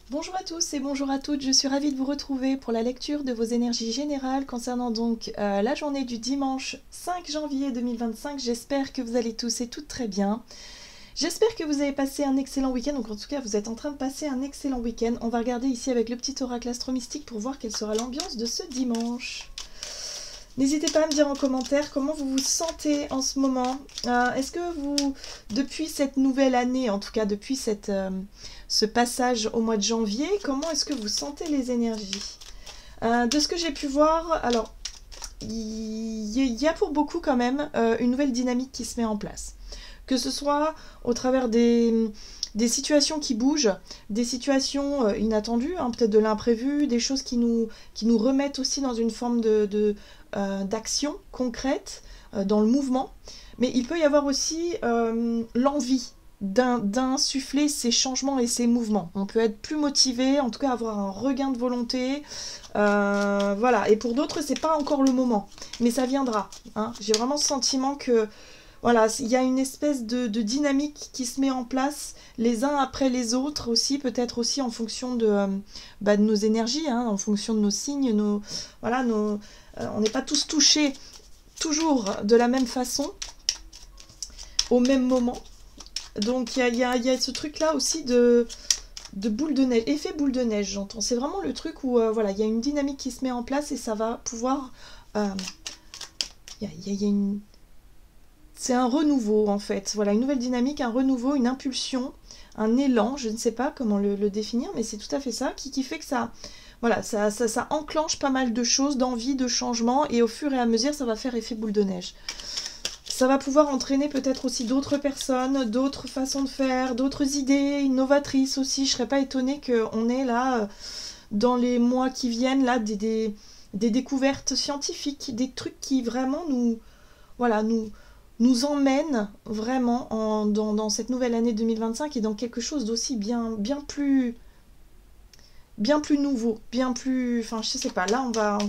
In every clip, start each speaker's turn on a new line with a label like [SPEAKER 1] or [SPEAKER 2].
[SPEAKER 1] Bonjour à tous et bonjour à toutes, je suis ravie de vous retrouver pour la lecture de vos énergies générales concernant donc la journée du dimanche 5 janvier 2025. J'espère que vous allez tous et toutes très bien. J'espère que vous avez passé un excellent week-end, donc en tout cas vous êtes en train de passer un excellent week-end. On va regarder ici avec le petit oracle astro-mystique pour voir quelle sera l'ambiance de ce dimanche. N'hésitez pas à me dire en commentaire comment vous vous sentez en ce moment. Est-ce que vous, depuis cette nouvelle année, en tout cas depuis ce passage au mois de janvier, comment est-ce que vous sentez les énergies? De ce que j'ai pu voir, alors, il y a pour beaucoup quand même une nouvelle dynamique qui se met en place. Que ce soit au travers des situations qui bougent, des situations inattendues, hein, peut-être de l'imprévu, des choses qui nous remettent aussi dans une forme d'action concrète, dans le mouvement. Mais il peut y avoir aussi l'envie d'insuffler ces changements et ces mouvements. On peut être plus motivé, en tout cas avoir un regain de volonté. Voilà. Et pour d'autres, c'est pas encore le moment. Mais ça viendra. Hein. J'ai vraiment ce sentiment que voilà, il y a une espèce de dynamique qui se met en place les uns après les autres aussi, peut-être aussi en fonction de nos énergies, hein, en fonction de nos signes. Voilà, on n'est pas tous touchés toujours de la même façon, au même moment. Donc il y a ce truc-là aussi de boule de neige, effet boule de neige, j'entends. C'est vraiment le truc où voilà, il y a une dynamique qui se met en place et ça va pouvoir... C'est un renouveau en fait, voilà, une nouvelle dynamique, un renouveau, une impulsion, un élan, je ne sais pas comment le définir, mais c'est tout à fait ça, qui fait que ça, voilà, ça enclenche pas mal de choses, d'envie, de changement, et au fur et à mesure, ça va faire effet boule de neige. Ça va pouvoir entraîner peut-être aussi d'autres personnes, d'autres façons de faire, d'autres idées innovatrices aussi. Je ne serais pas étonnée qu'on ait là, dans les mois qui viennent, là, des découvertes scientifiques, des trucs qui vraiment nous emmènent vraiment dans cette nouvelle année 2025 et dans quelque chose d'aussi bien plus nouveau, bien plus... Enfin, je sais pas, là, on va...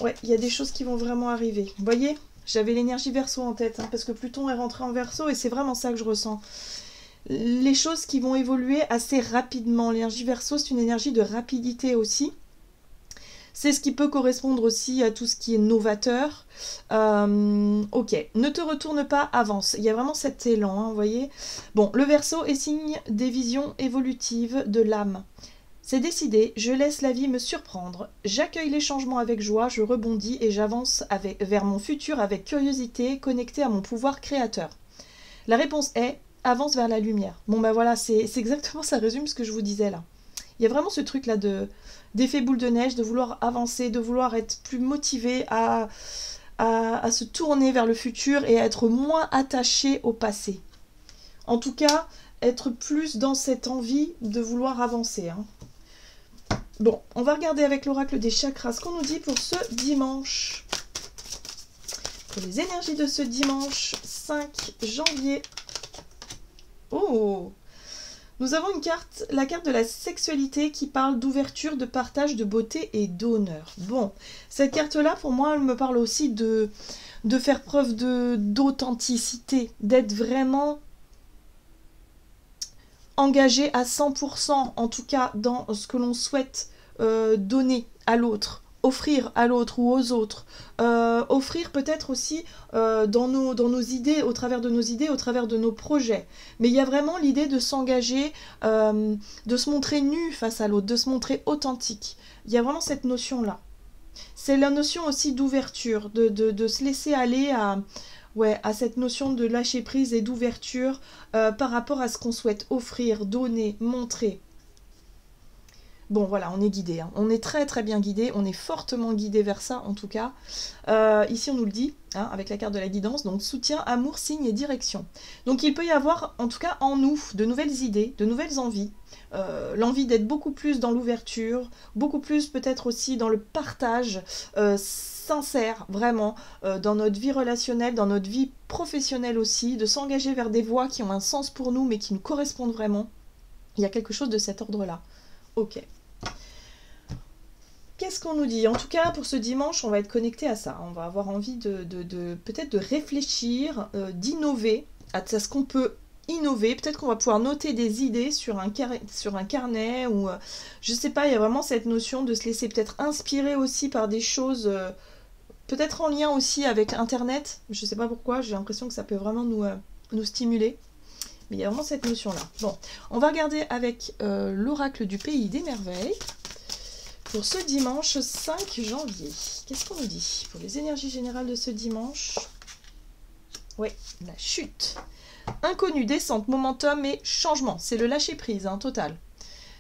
[SPEAKER 1] Ouais, il y a des choses qui vont vraiment arriver. Vous voyez ? J'avais l'énergie Verseau en tête, hein, parce que Pluton est rentré en Verseau et c'est vraiment ça que je ressens. Les choses qui vont évoluer assez rapidement. L'énergie Verseau, c'est une énergie de rapidité aussi. C'est ce qui peut correspondre aussi à tout ce qui est novateur. Ok, ne te retourne pas, avance. Il y a vraiment cet élan, hein, vous voyez. Bon, le Verseau est signe des visions évolutives de l'âme. C'est décidé, je laisse la vie me surprendre. J'accueille les changements avec joie, je rebondis et j'avance vers mon futur avec curiosité, connecté à mon pouvoir créateur. La réponse est avance vers la lumière. Bon ben voilà, c'est exactement, ça résume ce que je vous disais là. Il y a vraiment ce truc là d'effet boule de neige, de vouloir avancer, de vouloir être plus motivé à se tourner vers le futur et à être moins attaché au passé. En tout cas, être plus dans cette envie de vouloir avancer. Hein. Bon, on va regarder avec l'oracle des chakras ce qu'on nous dit pour ce dimanche. Pour les énergies de ce dimanche 5 janvier. Oh! Nous avons une carte, la carte de la sexualité qui parle d'ouverture, de partage, de beauté et d'honneur. Bon, cette carte-là, pour moi, elle me parle aussi de faire preuve d'authenticité, d'être vraiment engagé à 100%, en tout cas dans ce que l'on souhaite donner à l'autre, offrir à l'autre ou aux autres, offrir peut-être aussi dans nos idées, au travers de nos idées, au travers de nos projets. Mais il y a vraiment l'idée de s'engager, de se montrer nu face à l'autre, de se montrer authentique. Il y a vraiment cette notion-là. C'est la notion aussi d'ouverture, de se laisser aller à cette notion de lâcher prise et d'ouverture par rapport à ce qu'on souhaite offrir, donner, montrer. Bon voilà, on est guidé, hein. On est très très bien guidé, on est fortement guidé vers ça en tout cas. Ici on nous le dit, hein, avec la carte de la guidance, donc soutien, amour, signe et direction. Donc il peut y avoir en tout cas en nous de nouvelles idées, de nouvelles envies, l'envie d'être beaucoup plus dans l'ouverture, beaucoup plus peut-être aussi dans le partage sincère vraiment dans notre vie relationnelle, dans notre vie professionnelle aussi, de s'engager vers des voies qui ont un sens pour nous mais qui nous correspondent vraiment. Il y a quelque chose de cet ordre-là. Ok. Qu'est-ce qu'on nous dit? En tout cas, pour ce dimanche, on va être connecté à ça. On va avoir envie peut-être de réfléchir, d'innover à ce qu'on peut innover. Peut-être qu'on va pouvoir noter des idées sur un carnet ou je sais pas, il y a vraiment cette notion de se laisser peut-être inspirer aussi par des choses peut-être en lien aussi avec Internet. Je sais pas pourquoi, j'ai l'impression que ça peut vraiment nous stimuler. Mais il y a vraiment cette notion-là. Bon, on va regarder avec l'oracle du pays des merveilles pour ce dimanche 5 janvier. Qu'est-ce qu'on nous dit pour les énergies générales de ce dimanche? Oui, la chute. Inconnu, descente, momentum et changement. C'est le lâcher-prise, hein, total.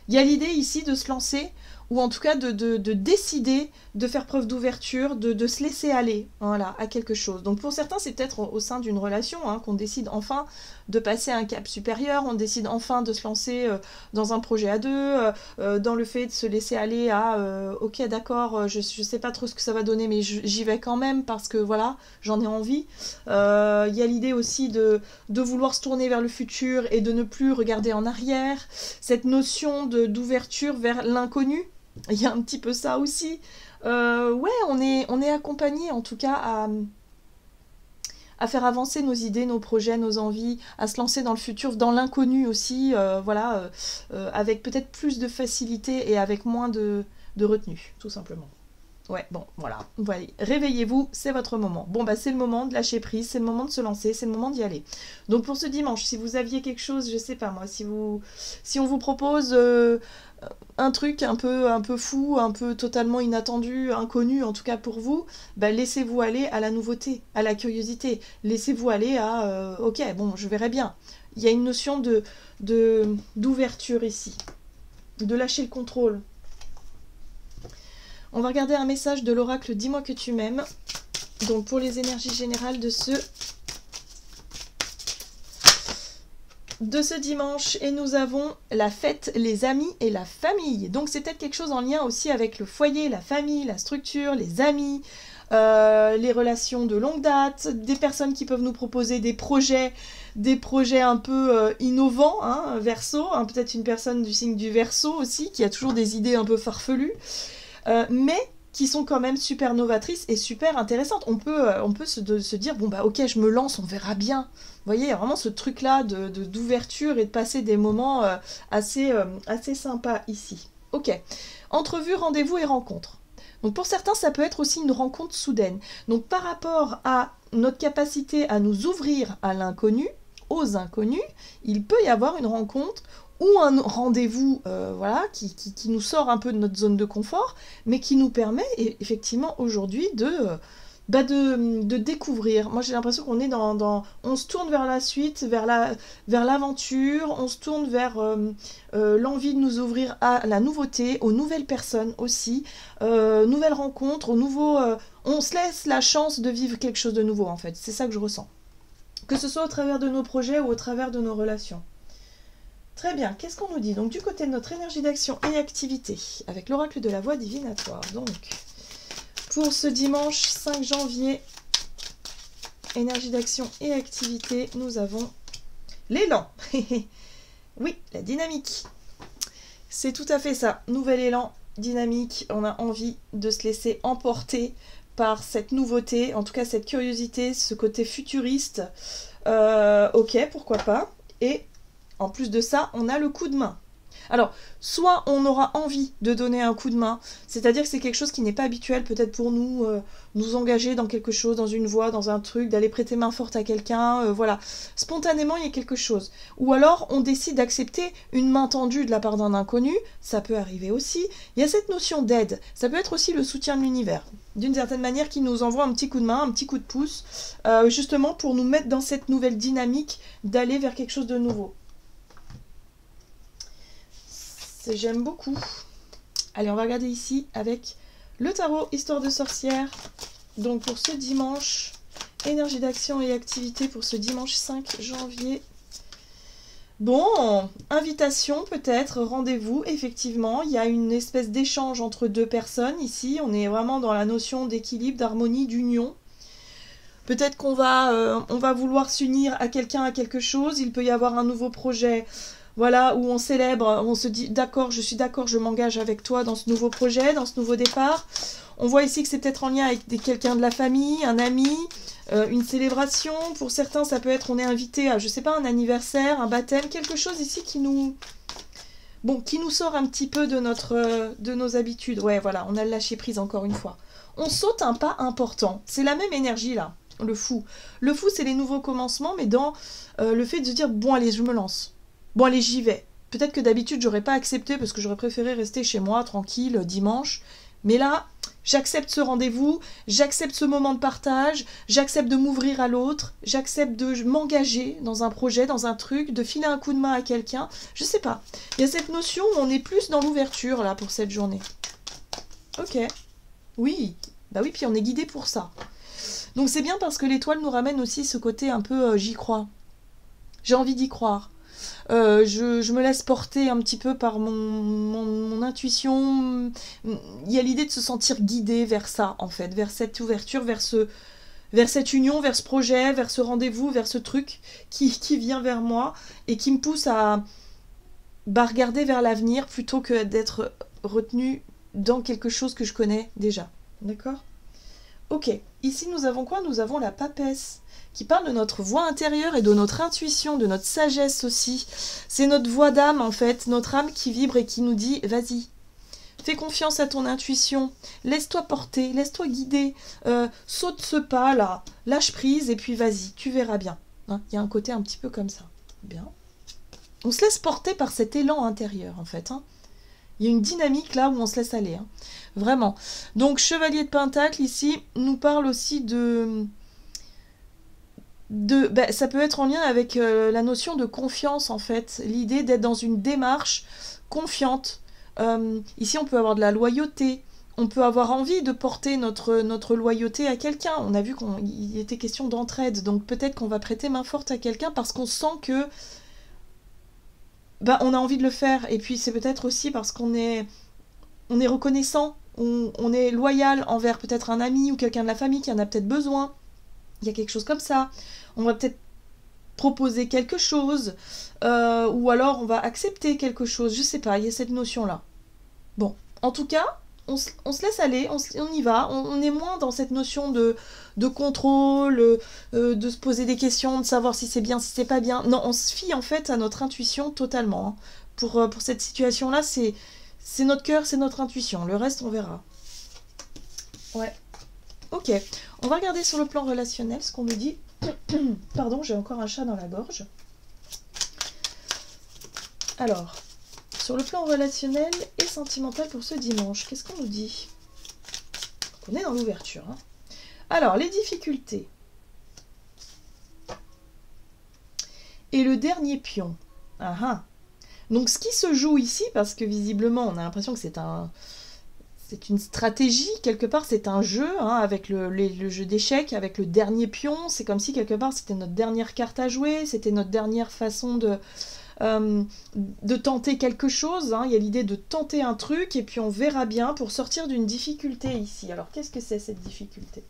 [SPEAKER 1] Il y a l'idée ici de se lancer, ou en tout cas de décider de faire preuve d'ouverture, de se laisser aller, voilà, à quelque chose. Donc pour certains, c'est peut-être au sein d'une relation hein, qu'on décide enfin de passer à un cap supérieur, on décide enfin de se lancer dans un projet à deux, dans le fait de se laisser aller à ok d'accord, je sais pas trop ce que ça va donner, mais j'y vais quand même parce que voilà, j'en ai envie. Il y a l'idée aussi de vouloir se tourner vers le futur et de ne plus regarder en arrière, cette notion d'ouverture vers l'inconnu. Il y a un petit peu ça aussi. Ouais, on est accompagné en tout cas à faire avancer nos idées, nos projets, nos envies, à se lancer dans le futur, dans l'inconnu aussi, voilà, avec peut-être plus de facilité et avec moins de retenue, tout simplement. Ouais, bon, voilà. Réveillez-vous, c'est votre moment. Bon, bah c'est le moment de lâcher prise, c'est le moment de se lancer, c'est le moment d'y aller. Donc pour ce dimanche, si vous aviez quelque chose, je sais pas moi, si on vous propose un truc un peu fou, un peu totalement inattendu, inconnu, en tout cas pour vous, bah laissez-vous aller à la nouveauté, à la curiosité. Laissez-vous aller à ok, bon, je verrai bien. Il y a une notion d'ouverture ici, de lâcher le contrôle. On va regarder un message de l'oracle Dis-moi que tu m'aimes. Donc pour les énergies générales de ce dimanche. Et nous avons la fête, les amis et la famille. Donc c'est peut-être quelque chose en lien aussi avec le foyer, la famille, la structure, les amis, les relations de longue date, des personnes qui peuvent nous proposer des projets un peu innovants, hein, Verseau, hein, peut-être une personne du signe du Verseau aussi, qui a toujours des idées un peu farfelues. Mais qui sont quand même super novatrices et super intéressantes. On peut se dire, bon bah ok, je me lance, on verra bien. Vous voyez, il y a vraiment ce truc-là d'ouverture et de passer des moments assez sympas ici. Ok, entrevue, rendez-vous et rencontre. Donc pour certains, ça peut être aussi une rencontre soudaine. Donc par rapport à notre capacité à nous ouvrir à l'inconnu, aux inconnus, il peut y avoir une rencontre ou un rendez-vous voilà, qui nous sort un peu de notre zone de confort, mais qui nous permet effectivement aujourd'hui de découvrir. Moi j'ai l'impression qu'on est on se tourne vers la suite, vers l'aventure, on se tourne vers l'envie de nous ouvrir à la nouveauté, aux nouvelles personnes aussi, nouvelles rencontres, on se laisse la chance de vivre quelque chose de nouveau en fait, c'est ça que je ressens. Que ce soit au travers de nos projets ou au travers de nos relations. Très bien, qu'est-ce qu'on nous dit? Donc du côté de notre énergie d'action et activité, avec l'oracle de la voix divinatoire. Donc, pour ce dimanche 5 janvier, énergie d'action et activité, nous avons l'élan. Oui, la dynamique. C'est tout à fait ça, nouvel élan, dynamique, on a envie de se laisser emporter par cette nouveauté, en tout cas cette curiosité, ce côté futuriste. Ok, pourquoi pas. Et en plus de ça, on a le coup de main. Alors, soit on aura envie de donner un coup de main, c'est-à-dire que c'est quelque chose qui n'est pas habituel peut-être pour nous, nous engager dans quelque chose, dans une voie, dans un truc, d'aller prêter main forte à quelqu'un, voilà. Spontanément, il y a quelque chose. Ou alors, on décide d'accepter une main tendue de la part d'un inconnu, ça peut arriver aussi. Il y a cette notion d'aide, ça peut être aussi le soutien de l'univers, d'une certaine manière qui nous envoie un petit coup de main, un petit coup de pouce, justement pour nous mettre dans cette nouvelle dynamique d'aller vers quelque chose de nouveau. J'aime beaucoup. Allez, on va regarder ici avec le tarot Histoire de sorcière. Donc pour ce dimanche, énergie d'action et activité pour ce dimanche 5 janvier. Bon, invitation peut-être, rendez-vous, effectivement. Il y a une espèce d'échange entre deux personnes ici. On est vraiment dans la notion d'équilibre, d'harmonie, d'union. Peut-être qu'on va vouloir s'unir à quelqu'un, à quelque chose. Il peut y avoir un nouveau projet voilà, où on célèbre, on se dit d'accord, je suis d'accord, je m'engage avec toi dans ce nouveau projet, dans ce nouveau départ. On voit ici que c'est peut-être en lien avec quelqu'un de la famille, un ami, une célébration. Pour certains, ça peut être, on est invité à, je sais pas, un anniversaire, un baptême, quelque chose ici qui nous... Bon, qui nous sort un petit peu de nos habitudes. Ouais, voilà, on a le lâcher prise encore une fois. On saute un pas important. C'est la même énergie là, le fou. Le fou, c'est les nouveaux commencements, mais dans le fait de se dire, bon allez, je me lance. Bon allez, j'y vais. Peut-être que d'habitude, j'aurais pas accepté parce que j'aurais préféré rester chez moi, tranquille, dimanche. Mais là, j'accepte ce rendez-vous, j'accepte ce moment de partage, j'accepte de m'ouvrir à l'autre, j'accepte de m'engager dans un projet, dans un truc, de filer un coup de main à quelqu'un. Je sais pas. Il y a cette notion où on est plus dans l'ouverture là pour cette journée. Ok. Oui. Bah oui, puis on est guidé pour ça. Donc c'est bien parce que l'étoile nous ramène aussi ce côté un peu j'y crois. J'ai envie d'y croire. Je me laisse porter un petit peu par mon intuition. Il y a l'idée de se sentir guidé vers ça, en fait, vers cette ouverture, vers cette union, vers ce projet, vers ce rendez-vous, vers ce truc qui vient vers moi et qui me pousse à regarder vers l'avenir plutôt que d'être retenu dans quelque chose que je connais déjà. D'accord ? Ok, ici nous avons quoi ? Nous avons la papesse, qui parle de notre voix intérieure et de notre intuition, de notre sagesse aussi. C'est notre voix d'âme en fait, notre âme qui vibre et qui nous dit « Vas-y, fais confiance à ton intuition, laisse-toi porter, laisse-toi guider, saute ce pas là, lâche prise et puis vas-y, tu verras bien. » Hein, y a un côté un petit peu comme ça. Bien. On se laisse porter par cet élan intérieur en fait. Hein. Il y a une dynamique là où on se laisse aller. Hein. Vraiment. Donc Chevalier de Pentacle ici nous parle aussi ça peut être en lien avec la notion de confiance en fait, l'idée d'être dans une démarche confiante. Ici on peut avoir de la loyauté, on peut avoir envie de porter notre loyauté à quelqu'un. On a vu qu'il était question d'entraide, donc peut-être qu'on va prêter main forte à quelqu'un parce qu'on sent que on a envie de le faire. Et puis c'est peut-être aussi parce qu'on est reconnaissant, on est loyal envers peut-être un ami ou quelqu'un de la famille qui en a peut-être besoin. Il y a quelque chose comme ça. On va peut-être proposer quelque chose, ou alors on va accepter quelque chose, je sais pas, il y a cette notion-là. Bon, en tout cas, on se laisse aller, on y va, on est moins dans cette notion de contrôle, de se poser des questions, de savoir si c'est bien, si c'est pas bien. Non, on se fie en fait à notre intuition totalement. Hein. Pour cette situation-là, c'est notre cœur, c'est notre intuition. Le reste, on verra. Ouais. Ok, on va regarder sur le plan relationnel ce qu'on nous dit. Pardon, j'ai encore un chat dans la gorge. Alors, sur le plan relationnel et sentimental pour ce dimanche, qu'est-ce qu'on nous dit ? On est dans l'ouverture. Hein. Alors, les difficultés. Et le dernier pion. Ah ah. Donc, ce qui se joue ici, parce que visiblement, on a l'impression que c'est une stratégie, quelque part c'est un jeu, hein, avec le jeu d'échecs, avec le dernier pion, c'est comme si quelque part c'était notre dernière carte à jouer, c'était notre dernière façon de tenter quelque chose, hein. Il y a l'idée de tenter un truc et puis on verra bien pour sortir d'une difficulté ici. Alors qu'est-ce que c'est cette difficulté ?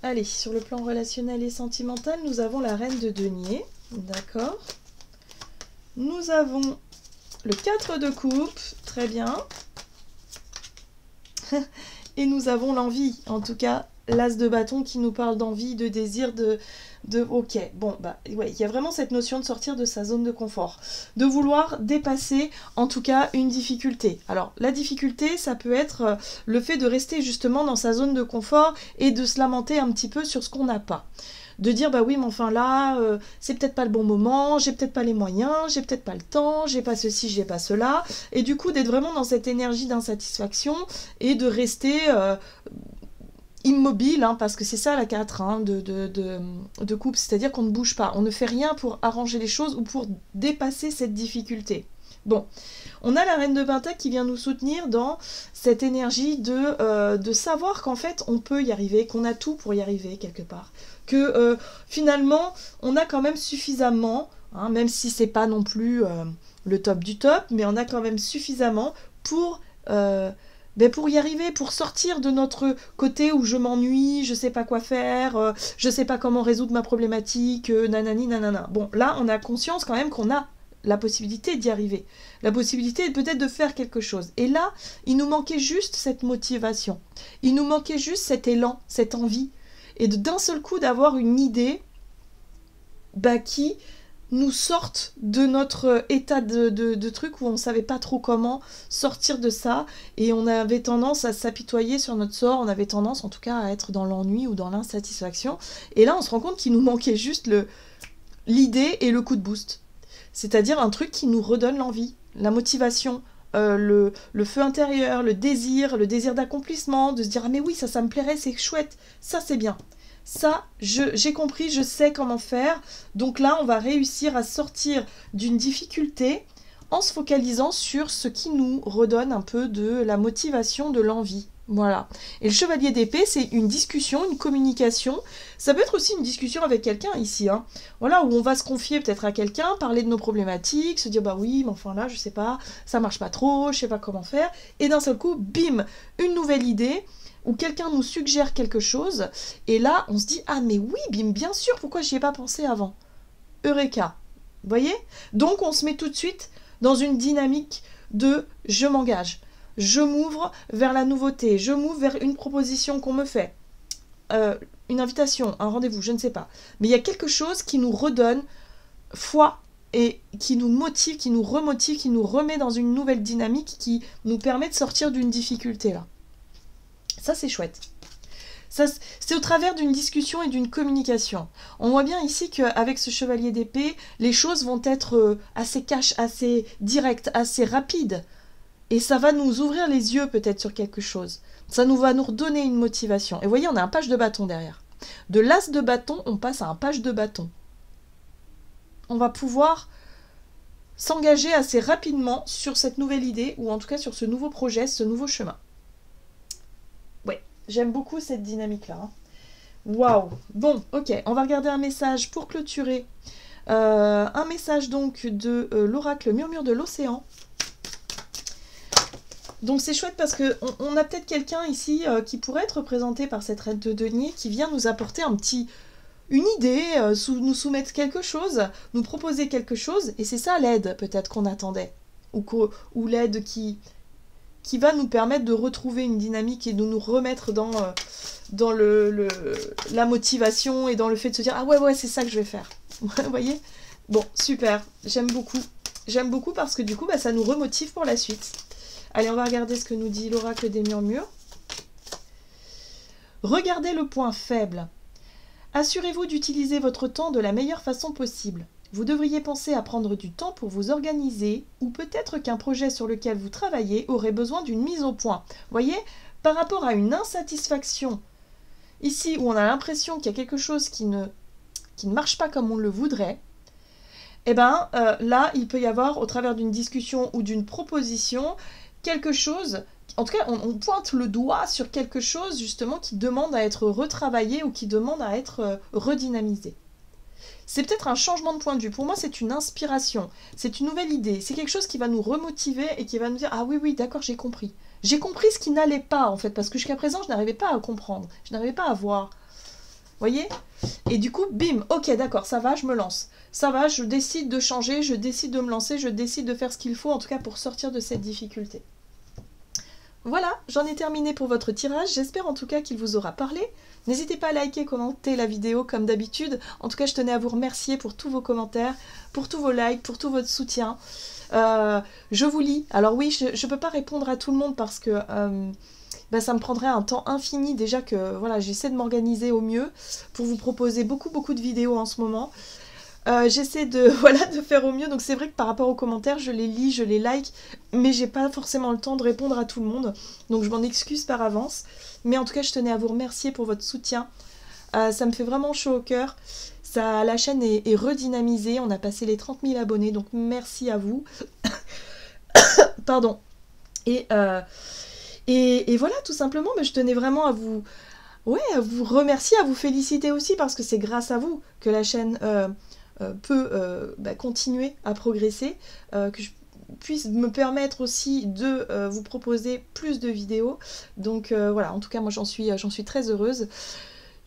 [SPEAKER 1] Allez, sur le plan relationnel et sentimental, nous avons la reine de denier, d'accord ? Nous avons le 4 de coupe, très bien. Et nous avons l'envie, en tout cas, l'as de bâton qui nous parle d'envie, de désir, ok, bon, ouais, il y a vraiment cette notion de sortir de sa zone de confort, de vouloir dépasser, en tout cas, une difficulté. Alors, la difficulté, ça peut être le fait de rester justement dans sa zone de confort et de se lamenter un petit peu sur ce qu'on n'a pas. De dire bah oui mais enfin là c'est peut-être pas le bon moment, j'ai peut-être pas les moyens, j'ai peut-être pas le temps, j'ai pas ceci, j'ai pas cela, et du coup d'être vraiment dans cette énergie d'insatisfaction et de rester immobile, hein, parce que c'est ça la 4 hein, de coupe, c'est-à-dire qu'on ne bouge pas, on ne fait rien pour arranger les choses ou pour dépasser cette difficulté. Bon, on a la reine de Pentacle qui vient nous soutenir dans cette énergie de savoir qu'en fait on peut y arriver, qu'on a tout pour y arriver quelque part. Que finalement on a quand même suffisamment, hein, même si c'est pas non plus le top du top, mais on a quand même suffisamment pour ben pour y arriver, pour sortir de notre côté où je m'ennuie, je sais pas quoi faire, je sais pas comment résoudre ma problématique, nanani nanana. Bon, là, on a conscience quand même qu'on a la possibilité d'y arriver, la possibilité peut-être de faire quelque chose. Et là, il nous manquait juste cette motivation, il nous manquait juste cet élan, cette envie, et d'un seul coup d'avoir une idée qui nous sorte de notre état de truc où on savait pas trop comment sortir de ça, et on avait tendance à s'apitoyer sur notre sort, on avait tendance en tout cas à être dans l'ennui ou dans l'insatisfaction, et là on se rend compte qu'il nous manquait juste l'idée et le coup de boost, c'est-à-dire un truc qui nous redonne l'envie, la motivation, le feu intérieur, le désir d'accomplissement, de se dire ah mais oui ça me plairait, c'est chouette, ça c'est bien. Ça, j'ai compris, je sais comment faire. Donc là, on va réussir à sortir d'une difficulté en se focalisant sur ce qui nous redonne un peu de la motivation, de l'envie. Voilà. Et le chevalier d'épée, c'est une discussion, une communication. Ça peut être aussi une discussion avec quelqu'un ici. Hein. Voilà, où on va se confier peut-être à quelqu'un, parler de nos problématiques, se dire bah oui, mais enfin là, je sais pas, ça marche pas trop, je sais pas comment faire. Et d'un seul coup, bim, une nouvelle idée. Où quelqu'un nous suggère quelque chose, et là, on se dit « Ah, mais oui, bien sûr, pourquoi j'y ai pas pensé avant ?» Eureka. Vous voyez? Donc, on se met tout de suite dans une dynamique de « je m'engage ». Je m'ouvre vers la nouveauté, je m'ouvre vers une proposition qu'on me fait, une invitation, un rendez-vous, je ne sais pas. Mais il y a quelque chose qui nous redonne foi et qui nous motive, qui nous remotive, qui nous remet dans une nouvelle dynamique qui nous permet de sortir d'une difficulté là. Ça, c'est chouette. C'est au travers d'une discussion et d'une communication. On voit bien ici qu'avec ce chevalier d'épée, les choses vont être assez cash, assez directes, assez rapides. Et ça va nous ouvrir les yeux peut-être sur quelque chose. Ça va nous redonner une motivation. Et vous voyez, on a un page de bâton derrière. De l'as de bâton, on passe à un page de bâton. On va pouvoir s'engager assez rapidement sur cette nouvelle idée, ou en tout cas sur ce nouveau projet, ce nouveau chemin. J'aime beaucoup cette dynamique-là. Waouh! Bon, ok, on va regarder un message pour clôturer. Un message donc de l'oracle Murmure de l'Océan. Donc c'est chouette parce qu'on a peut-être quelqu'un ici qui pourrait être représenté par cette reine de denier qui vient nous apporter une idée, nous soumettre quelque chose, nous proposer quelque chose. Et c'est ça l'aide peut-être qu'on attendait. Ou l'aide qui va nous permettre de retrouver une dynamique et de nous remettre dans la motivation et dans le fait de se dire « Ah ouais, c'est ça que je vais faire. » Vous voyez? Bon, super, j'aime beaucoup. J'aime beaucoup parce que du coup, ça nous remotive pour la suite. Allez, on va regarder ce que nous dit l'oracle des murmures. Regardez le point faible. Assurez-vous d'utiliser votre temps de la meilleure façon possible. Vous devriez penser à prendre du temps pour vous organiser, ou peut-être qu'un projet sur lequel vous travaillez aurait besoin d'une mise au point. Vous voyez, par rapport à une insatisfaction, ici où on a l'impression qu'il y a quelque chose qui ne marche pas comme on le voudrait, eh bien là, il peut y avoir, au travers d'une discussion ou d'une proposition, quelque chose, en tout cas, on pointe le doigt sur quelque chose justement qui demande à être retravaillé ou qui demande à être redynamisé. C'est peut-être un changement de point de vue. Pour moi, c'est une inspiration. C'est une nouvelle idée. C'est quelque chose qui va nous remotiver et qui va nous dire « Ah oui, d'accord, j'ai compris. J'ai compris ce qui n'allait pas, en fait, parce que jusqu'à présent, je n'arrivais pas à comprendre. Je n'arrivais pas à voir. » Vous voyez? Et du coup, bim, ok, d'accord, ça va, je me lance. Ça va, je décide de changer, je décide de me lancer, je décide de faire ce qu'il faut, en tout cas pour sortir de cette difficulté. Voilà, j'en ai terminé pour votre tirage. J'espère en tout cas qu'il vous aura parlé. N'hésitez pas à liker, commenter la vidéo comme d'habitude. En tout cas, je tenais à vous remercier pour tous vos commentaires, pour tous vos likes, pour tout votre soutien. Je vous lis. Alors oui, je ne peux pas répondre à tout le monde parce que ça me prendrait un temps infini. Déjà que voilà, j'essaie de m'organiser au mieux pour vous proposer beaucoup de vidéos en ce moment. J'essaie de faire au mieux, donc c'est vrai que par rapport aux commentaires, je les lis, je les like, mais j'ai pas forcément le temps de répondre à tout le monde, donc je m'en excuse par avance. Mais en tout cas, je tenais à vous remercier pour votre soutien. Ça me fait vraiment chaud au cœur. La chaîne est redynamisée, on a passé les 30 000 abonnés, donc merci à vous. Pardon. Et voilà, tout simplement, je tenais vraiment à vous remercier, à vous féliciter aussi, parce que c'est grâce à vous que la chaîne peut continuer à progresser, que puisse me permettre aussi de vous proposer plus de vidéos. Donc voilà, en tout cas moi j'en suis très heureuse.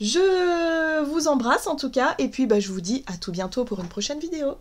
[SPEAKER 1] Je vous embrasse en tout cas, et puis je vous dis à tout bientôt pour une prochaine vidéo.